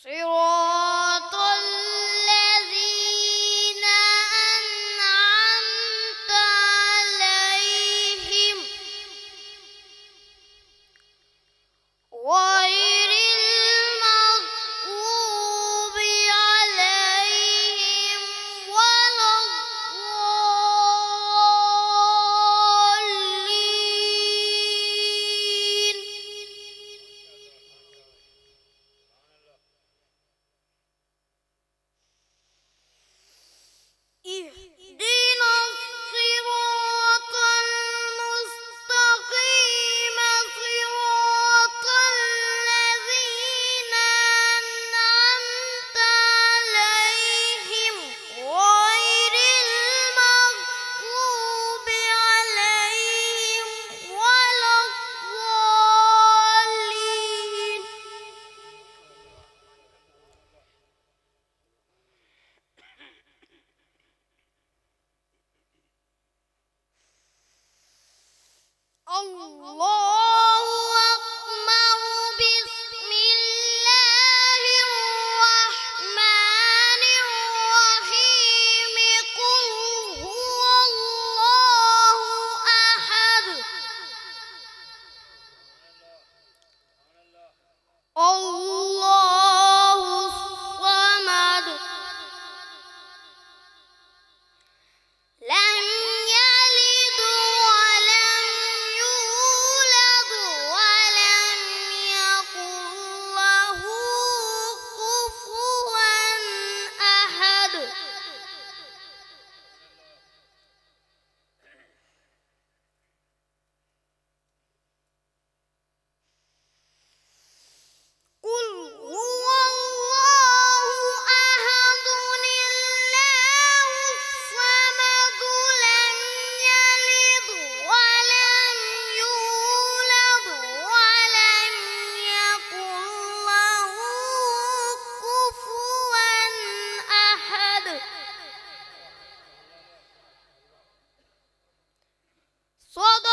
صراط الذين أنعمت عليهم غير المغضوب عليهم ولا الضالين. اهدنا الصراط المستقيم صراط الذين أنعمت عليهم غير المغضوب عليهم ولا الضالين. الله أكبر. بسم الله الرحمن الرحيم. قل هو الله أحد الله الصمد لم يلد ولم يولد ولم يكن له كفوا أحد. قل هو الله أحد الله الصمد لم يلد ولم يولد ولم يكن له كفوا أحد. صدق